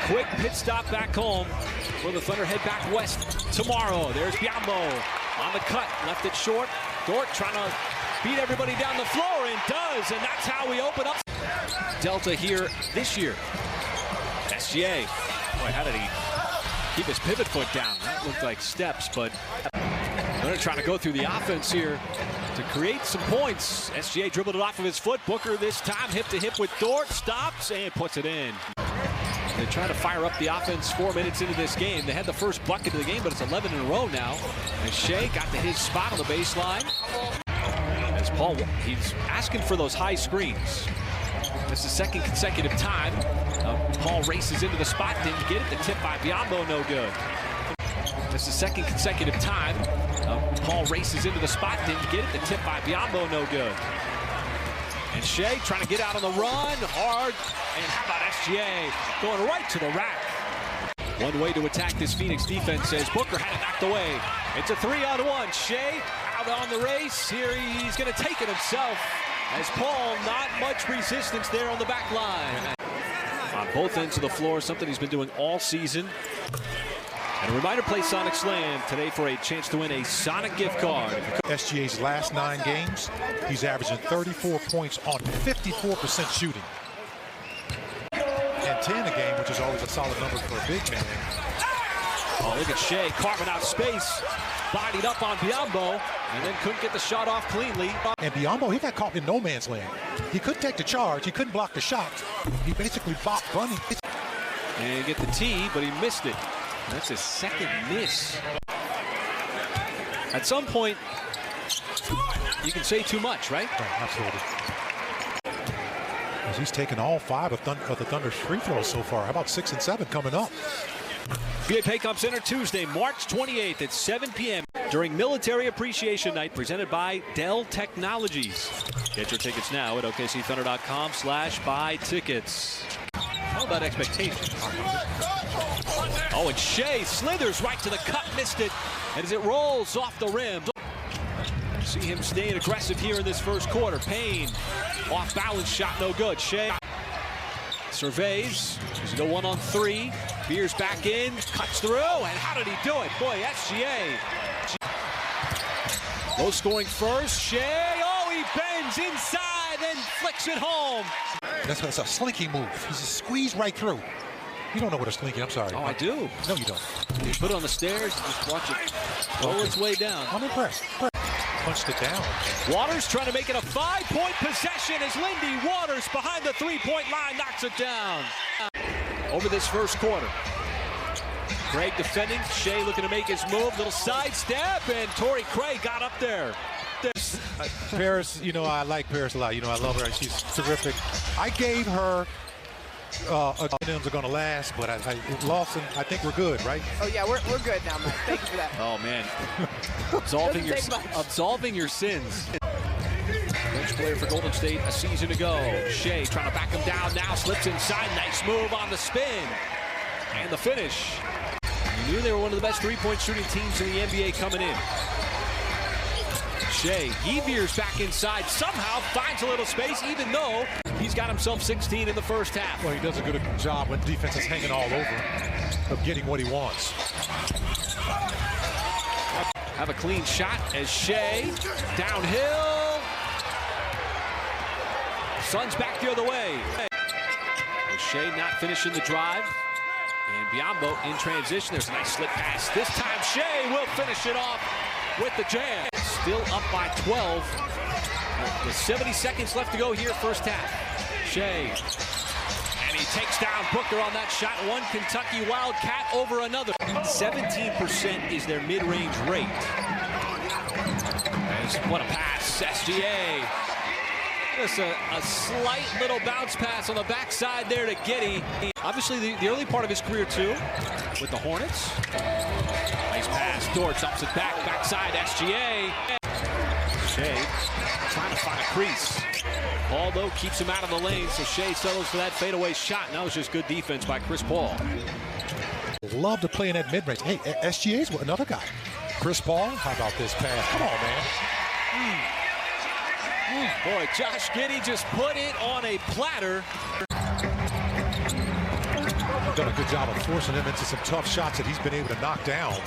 quick pit stop back home for the Thunder head back west tomorrow. There's Biyombo on the cut, left it short. Dort trying to beat everybody down the floor, and does, and that's how we open up Delta here this year. SGA, boy, how did he keep his pivot foot down? That looked like steps, but they're trying to go through the offense here to create some points. SGA dribbled it off of his foot. Booker this time hip to hip with Dort, stops and puts it in. They try to fire up the offense 4 minutes into this game. They had the first bucket of the game, but it's 11 in a row now. And Shea got to his spot on the baseline. As Paul, he's asking for those high screens. This is the second consecutive time. Paul races into the spot, didn't get it. The tip by Biyombo, no good. This is the second consecutive time. Paul races into the spot, didn't get it. The tip by Biyombo, no good. And Shea trying to get out on the run, hard. And how about SGA going right to the rack? One way to attack this Phoenix defense, as Booker had it knocked away. It's a 3-on-1. Shea out on the race. Here he's going to take it himself. As Paul, not much resistance there on the back line. On both ends of the floor, something he's been doing all season. And a reminder, play Sonic Slam today for a chance to win a Sonic gift card. SGA's last 9 games, he's averaging 34 points on 54% shooting. And 10 a game, which is always a solid number for a big man. Oh, look at Shea carving out space. Bodied up on Biyombo, and then couldn't get the shot off cleanly. And Biyombo, he got caught in no man's land. He couldn't take the charge. He couldn't block the shot. He basically bopped Bunny. And get the tee, but he missed it. That's his second miss. At some point, you can say too much, right? Right, absolutely. As he's taken all 5 of the Thunder's free throws so far. How about 6 and 7 coming up? PA Paycom Center Tuesday, March 28th at 7 p.m. during Military Appreciation Night presented by Dell Technologies. Get your tickets now at OKCThunder.com/buy tickets. How about expectations? Oh, and Shea slithers right to the cup, missed it. And as it rolls off the rim. See him staying aggressive here in this first quarter. Payne, off balance shot, no good. Shea surveys. Does he go 1-on-3? Beers back in, cuts through, and how did he do it? Boy, SGA. Low scoring first. Shea, oh, he bends inside, then flicks it home. That's a slinky move. He's just squeezed right through. You don't know what a slinky, I'm sorry. Oh, I do. No, you don't. You put it on the stairs and just watch it roll its way down. I'm impressed. Punched it down. Waters trying to make it a 5-point possession as Lindy Waters behind the 3-point line knocks it down. Over this first quarter. Craig defending. Shea looking to make his move. Little sidestep, and Torrey Craig got up there. Paris, you know, I like Paris a lot. You know, I love her. She's terrific. I gave her are going to last, but Lawson, I think we're good, right? Oh yeah, we're good now, Mike. Thank you for that. Oh man, absolving your sins. Bench player for Golden State a season ago. Shea trying to back him down now, slips inside. Nice move on the spin and the finish. You knew they were one of the best 3-point shooting teams in the NBA coming in. Shea, he veers back inside, somehow finds a little space, even though he's got himself 16 in the first half. Well, he does a good job when defense is hanging all over of getting what he wants. Have a clean shot as Shea, downhill. Suns back the other way. Shea not finishing the drive. And Biyombo in transition. There's a nice slip pass. This time Shea will finish it off with the jam. Still up by 12. With 70 seconds left to go here, first half. Shea. And he takes down Booker on that shot. One Kentucky Wildcat over another. 17% is their mid-range rate. What a pass. SGA. Just a slight little bounce pass on the backside there to Giddey. Obviously, the early part of his career, too, with the Hornets. Nice pass. Dort ups it back. Backside, SGA. Shea trying to find a crease. Paul, though, keeps him out of the lane, so Shea settles for that fadeaway shot. And that was just good defense by Chris Paul. Love to play in that mid-range. Hey, SGA's another guy. Chris Paul, how about this pass? Come on, man. Boy, Josh Giddey just put it on a platter. done a good job of forcing him into some tough shots that he's been able to knock down.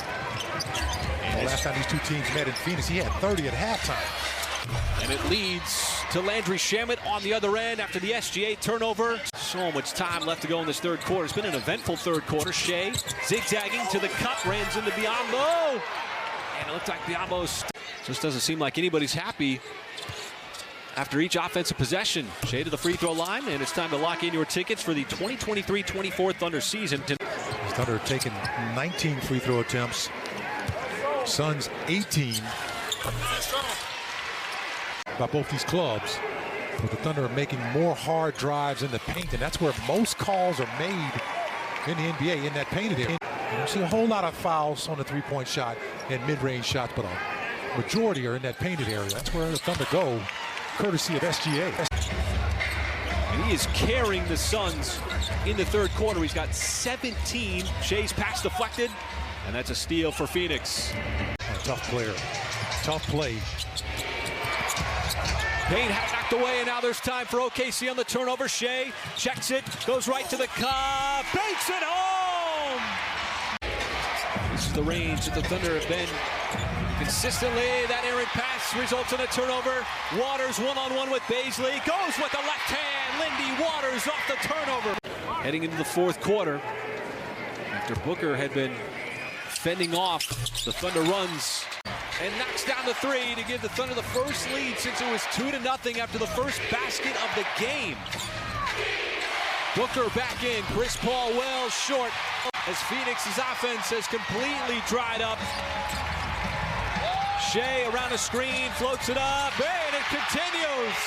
And the last time these two teams met in Phoenix, he had 30 at halftime. And it leads to Landry Shamet on the other end after the SGA turnover. So much time left to go in this third quarter. It's been an eventful third quarter. Shea zigzagging to the cup, runs into Biyombo. And it looked like Biyombo just doesn't seem like anybody's happy after each offensive possession. Shea to the free throw line, and it's time to lock in your tickets for the 2023-24 Thunder season. Thunder have taken 19 free throw attempts. Suns 18 by both these clubs. But the Thunder are making more hard drives in the paint, and that's where most calls are made in the NBA, in that painted area. You don't see a whole lot of fouls on the three-point shot and mid-range shots, but a majority are in that painted area. That's where the Thunder go, courtesy of SGA. And he is carrying the Suns in the third quarter. He's got 17. Shea's pass deflected, and that's a steal for Phoenix. A tough player. Tough play. Payne had it knocked away, and now there's time for OKC on the turnover. Shea checks it, goes right to the cup, banks it home! This is the range that the Thunder have been consistently. That errant pass results in a turnover. Waters one-on-one with Bazley. Goes with the left hand. Lindy Waters off the turnover. Heading into the fourth quarter, after Booker had been fending off, the Thunder runs and knocks down the three to give the Thunder the first lead since it was 2-0 after the first basket of the game. Booker back in. Chris Paul well short as Phoenix's offense has completely dried up. Shea around the screen, floats it up, and it continues.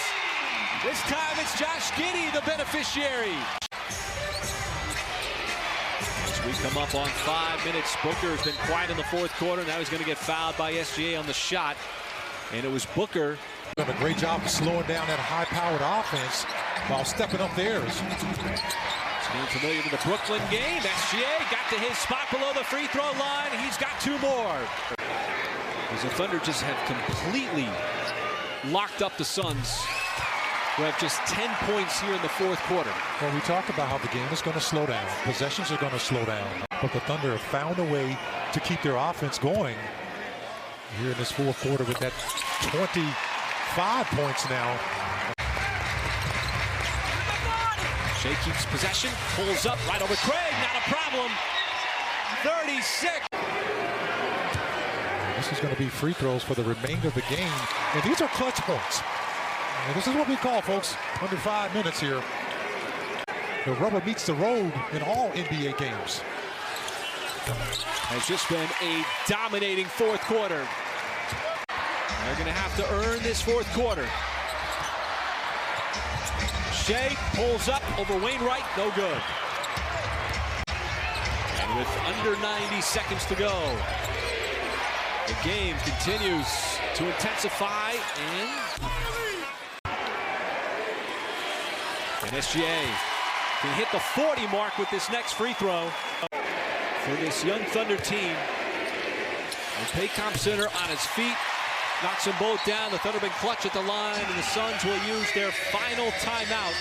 This time it's Josh Giddey, the beneficiary. As we come up on 5 minutes, Booker has been quiet in the fourth quarter. Now he's going to get fouled by SGA on the shot. And it was Booker. Done a great job of slowing down that high-powered offense while stepping up theirs. Being familiar with the Brooklyn game, SGA got to his spot below the free throw line. He's got two more. As the Thunder just have completely locked up the Suns, who have just 10 points here in the fourth quarter. Well, we talked about how the game is going to slow down. Possessions are going to slow down. But the Thunder have found a way to keep their offense going here in this fourth quarter with that 25 points now. Shea keeps possession, pulls up right over Craig, not a problem. 36. This is going to be free throws for the remainder of the game. And these are clutch points. And this is what we call, folks, under 5 minutes here. The rubber meets the road in all NBA games. Has just been a dominating fourth quarter. They're going to have to earn this fourth quarter. Shea pulls up over Wainwright, no good. And with under 90 seconds to go, the game continues to intensify, and SGA can hit the 40 mark with this next free throw for this young Thunder team. And Paycom Center on his feet, knocks them both down. The Thunder been clutch at the line, and the Suns will use their final timeout.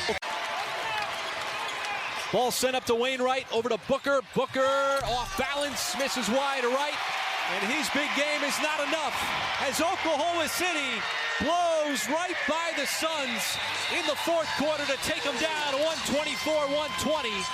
Ball sent up to Wainwright, over to Booker. Booker off balance, misses wide to right. And his big game is not enough as Oklahoma City blows right by the Suns in the fourth quarter to take them down 124-120.